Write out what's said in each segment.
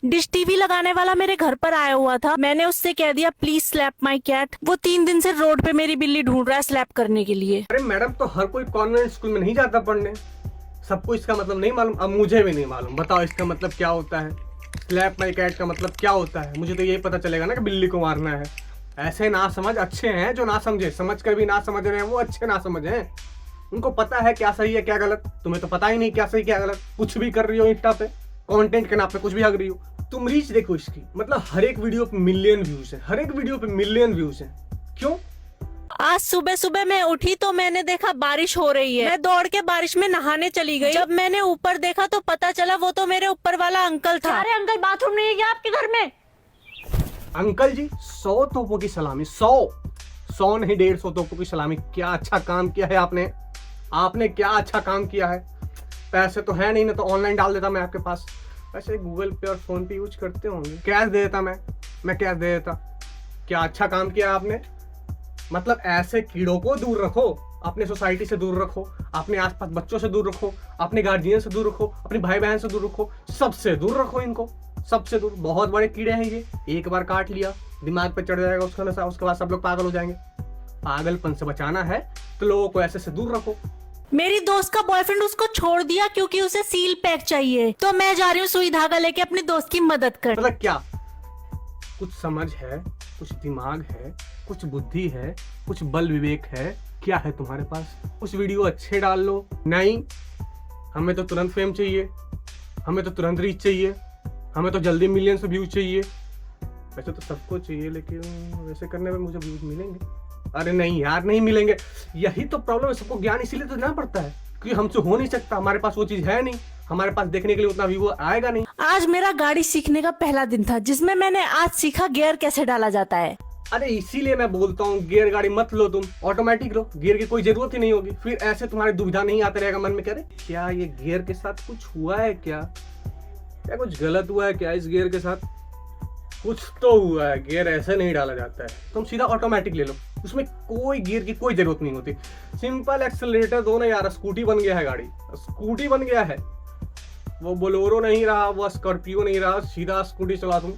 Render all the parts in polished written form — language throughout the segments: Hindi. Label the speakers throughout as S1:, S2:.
S1: डिश टीवी लगाने वाला मेरे घर पर आया हुआ था। मैंने उससे कह दिया प्लीज स्लैप माई कैट। वो 3 दिन से रोड पे मेरी बिल्ली ढूंढ रहा है स्लैप करने के लिए।
S2: अरे मैडम, तो हर कोई कॉन्वेंट स्कूल में नहीं जाता पढ़ने, सबको इसका मतलब नहीं मालूम। अब मुझे भी नहीं मालूम, बताओ इसका मतलब क्या होता है। स्लैप माई कैट का मतलब क्या होता है? मुझे तो यही पता चलेगा ना कि बिल्ली को मारना है। ऐसे ना समझ अच्छे हैं जो ना समझे, समझ कर भी ना समझ रहे हैं वो अच्छे ना समझ हैं। उनको पता है क्या सही है क्या गलत। तुम्हें तो पता ही नहीं क्या सही क्या गलत, कुछ भी कर रही हो इंस्टा पे, कंटेंट के नाम पे कुछ भी हग रही हो। तुम रीच देखो इसकी, मतलब हर एक वीडियो पे मिलियन व्यूज है, हर एक वीडियो पे मिलियन व्यूज है। क्यों?
S1: आज सुबह सुबह मैं उठी तो मैंने देखा बारिश हो रही है। मैं दौड़ के बारिश में नहाने चली गई। जब मैंने ऊपर देखा तो पता चला वो तो मेरे ऊपर वाला अंकल था। अरे अंकल, बाथरूम नहीं है क्या आपके घर में?
S2: अंकल जी 100 तोपों की सलामी, 100 नहीं 150 तोपों की सलामी। क्या अच्छा काम किया है आपने, आपने क्या अच्छा काम किया है। पैसे तो है नहीं ना, तो ऑनलाइन डाल देता मैं आपके पास। वैसे गूगल पे और फोन पे यूज करते होंगे, कैश दे देता मैं कैश दे देता। क्या अच्छा काम किया आपने। मतलब ऐसे कीड़ों को दूर रखो, अपने सोसाइटी से दूर रखो, अपने आसपास बच्चों से दूर रखो, अपने गार्जियन से दूर रखो, अपने भाई बहन से दूर रखो, सबसे दूर रखो इनको, सबसे दूर। बहुत बड़े कीड़े हैं ये, एक बार काट लिया दिमाग पे चढ़ जाएगा उसका नशा, उसके बाद सब लोग पागल हो जाएंगे। पागलपन से बचाना है तो लोगों को ऐसे से दूर रखो।
S1: मेरी दोस्त का बॉयफ्रेंड उसको छोड़ दिया क्योंकि उसे सील पैक चाहिए, तो मैं जा रही हूँ सुई धागा लेके अपनी दोस्त की मदद कर।
S2: मतलब क्या, कुछ समझ है, कुछ दिमाग है, कुछ बुद्धि है, कुछ बल विवेक है, क्या है तुम्हारे पास? कुछ वीडियो अच्छे डाल लो। नहीं, हमें तो तुरंत फेम चाहिए, हमें तो तुरंत रीच चाहिए, हमें तो जल्दी मिलियंस व्यू चाहिए। वैसे तो सबको चाहिए, लेकिन वैसे करने में मुझे व्यूज मिलेंगे? अरे नहीं यार, नहीं मिलेंगे। यही तो प्रॉब्लम है, सबको ज्ञान इसीलिए तो देना पड़ता है क्योंकि हमसे हो नहीं सकता, हमारे पास वो चीज है नहीं, हमारे पास देखने के लिए उतना व्यू आएगा नहीं।
S1: आज मेरा गाड़ी सीखने का पहला दिन था जिसमें मैंने आज सीखा गियर कैसे डाला जाता है।
S2: अरे इसीलिए मैं बोलता हूँ गियर गाड़ी मत लो, तुम ऑटोमेटिक लो, गियर की कोई जरूरत ही नहीं होगी। फिर ऐसे तुम्हारी दुविधा नहीं आते रहेगा मन में, करे क्या ये गियर के साथ कुछ हुआ है क्या, क्या कुछ गलत हुआ है क्या इस गियर के साथ। कुछ तो हुआ है, गियर ऐसे नहीं डाला जाता है। तुम सीधा ऑटोमेटिक ले लो, उसमें कोई गियर की कोई जरूरत नहीं होती। सिंपल एक्सेलरेटर दो ना यार, स्कूटी बन गया है, गाड़ी स्कूटी बन गया है। वो बोलेरो नहीं रहा, वो स्कॉर्पियो नहीं रहा, सीधा स्कूटी चला। तुम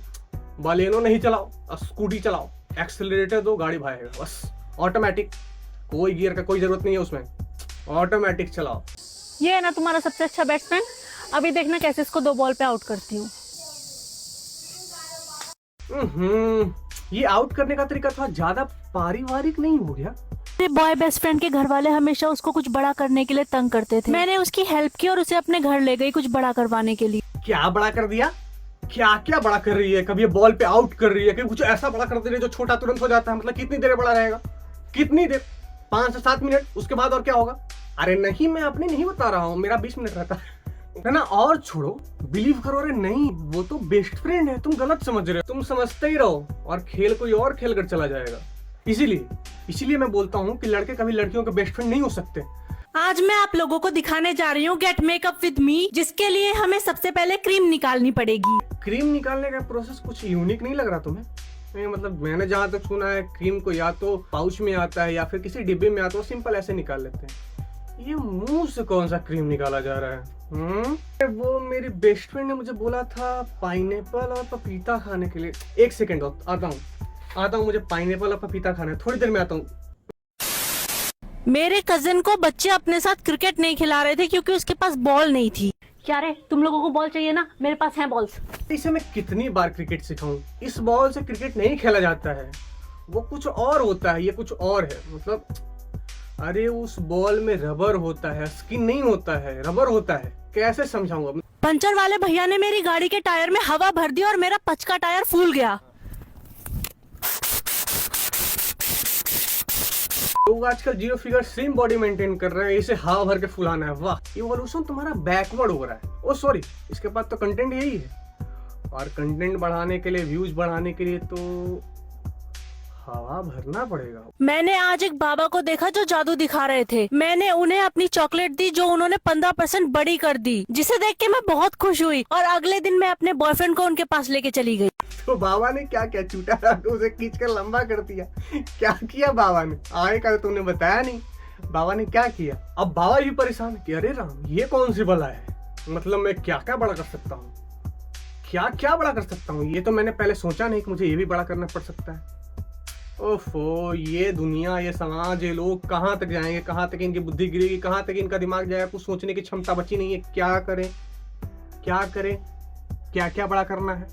S2: बालेनो नहीं चलाओ, स्कूटी चलाओ, एक्सेलरेटर दो, गाड़ी भागेगा बस ऑटोमेटिक। कोई गियर का कोई जरूरत नहीं है उसमें, ऑटोमेटिक चलाओ।
S1: ये है ना तुम्हारा सबसे अच्छा बैट्समैन, अभी देखना कैसे इसको 2 बॉल पे आउट करती हूँ।
S2: ये आउट करने का तरीका थोड़ा ज्यादा पारिवारिक नहीं हो गया?
S1: मेरे बॉय बेस्ट फ्रेंड के घर वाले हमेशा उसको कुछ बड़ा करने के लिए तंग करते थे। मैंने उसकी हेल्प की और उसे अपने घर ले गई कुछ बड़ा करवाने के लिए।
S2: क्या बड़ा कर दिया? क्या क्या बड़ा कर रही है? कभी ये बॉल पे आउट कर रही है, कभी कुछ ऐसा बड़ा कर दे रही है जो छोटा तुरंत हो जाता है। मतलब कितनी देर बड़ा रहेगा, कितनी देर? 5 से 7 मिनट, उसके बाद और क्या होगा? अरे नहीं, मैं अपनी नहीं बता रहा हूँ, मेरा 20 मिनट रहता है ना। और छोड़ो, बिलीव करो। अरे नहीं, वो तो बेस्ट फ्रेंड है, तुम गलत समझ रहे हो। तुम समझते ही रहो और खेल कोई और खेल कर चला जाएगा। इसीलिए मैं बोलता हूँ कि लड़के कभी लड़कियों के बेस्ट फ्रेंड नहीं हो सकते।
S1: आज मैं आप लोगों को दिखाने जा रही हूँ गेट मेकअप विद मी, जिसके लिए हमें सबसे पहले क्रीम निकालनी पड़ेगी।
S2: क्रीम निकालने का प्रोसेस कुछ यूनिक नहीं लग रहा तुम्हें? नहीं, मतलब मैंने जहाँ तक सुना है क्रीम को या तो पाउच में आता है या फिर किसी डिब्बे में आता है, सिंपल ऐसे निकाल लेते हैं। ये मुंह से कौन सा क्रीम निकाला जा रहा है? वो मेरी बेस्ट फ्रेंड ने मुझे बोला था पाइनएप्पल और पपीता खाने के लिए। 1 सेकेंड आता हूँ, मुझे पाइनएप्पल और पपीता खाना है, थोड़ी देर में आता हूँ।
S1: मेरे कजिन को बच्चे अपने साथ क्रिकेट नहीं खिला रहे थे क्योंकि उसके पास बॉल नहीं थी। क्या रे, तुम लोगों को बॉल चाहिए ना, मेरे पास है बॉल्स।
S2: इसे मैं कितनी बार क्रिकेट सिखाऊं, इस बॉल से क्रिकेट नहीं खेला जाता है, वो कुछ और होता है, ये कुछ और है। मतलब अरे उस बॉल में रबर होता है, स्किन नहीं होता है, रबर होता है। कैसे समझाऊंगा?
S1: पंचर वाले भैया ने मेरी गाड़ी के टायर में हवा भर दी और मेरा पचका टायर फूल गया।
S2: लोग आजकल 0 फिगर स्लिम बॉडी मेंटेन कर रहे हैं, इसे हवा भर के फुलाना है। वाह, इवोल्यूशन तुम्हारा बैकवर्ड हो रहा है। ओ सॉरी, इसके पास तो कंटेंट यही है, और कंटेंट बढ़ाने के लिए, व्यूज बढ़ाने के लिए तो हवा भरना पड़ेगा।
S1: मैंने आज एक बाबा को देखा जो जादू दिखा रहे थे। मैंने उन्हें अपनी चॉकलेट दी जो उन्होंने 15% बड़ी कर दी, जिसे देख के मैं बहुत खुश हुई और अगले दिन मैं अपने बॉयफ्रेंड को उनके पास लेके चली गई।
S2: तो बाबा ने क्या क्या छूटा, उसे खींच कर लंबा कर दिया? क्या किया बाबा ने? आगे का तुमने बताया नहीं, बाबा ने क्या किया? अब बाबा भी परेशान कि अरे राम, ये कौन सी बला है, मतलब मैं क्या क्या बड़ा कर सकता हूँ, क्या क्या बड़ा कर सकता हूँ, ये तो मैंने पहले सोचा नहीं कि मुझे ये भी बड़ा करना पड़ सकता है। ओफो, ये दुनिया, ये समाज, ये लोग कहाँ तक जाएंगे, कहाँ तक इनकी बुद्धि गिरेगी, कहाँ तक इनका दिमाग जाएगा, कुछ सोचने की क्षमता बची नहीं है। क्या करें क्या करें, क्या क्या बड़ा करना है,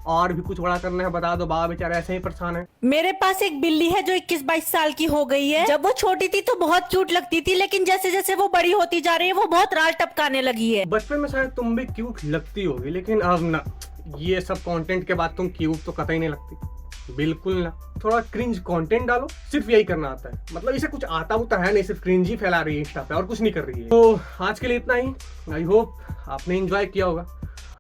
S2: और भी कुछ बड़ा करना है, बता दो। बाबा बेचारा ऐसे ही परेशान है।
S1: मेरे पास एक बिल्ली है जो 21-22 साल की हो गई है। जब वो छोटी थी तो बहुत क्यूट लगती थी, लेकिन जैसे जैसे वो बड़ी होती जा रही है वो बहुत राल टपकाने लगी है।
S2: बचपन में शायद तुम भी क्यूट लगती होगी, लेकिन अब ना, ये सब कंटेंट के बाद तुम क्यूट तो कतई नहीं लगती, बिल्कुल ना। थोड़ा क्रिंज कंटेंट डालो, सिर्फ यही करना आता है। मतलब इसे कुछ आता उता है नहीं, सिर्फ क्रिंज ही फैला रही है इंस्टा पे और कुछ नहीं कर रही है। तो आज के लिए इतना ही। आई होप आपने एंजॉय किया होगा।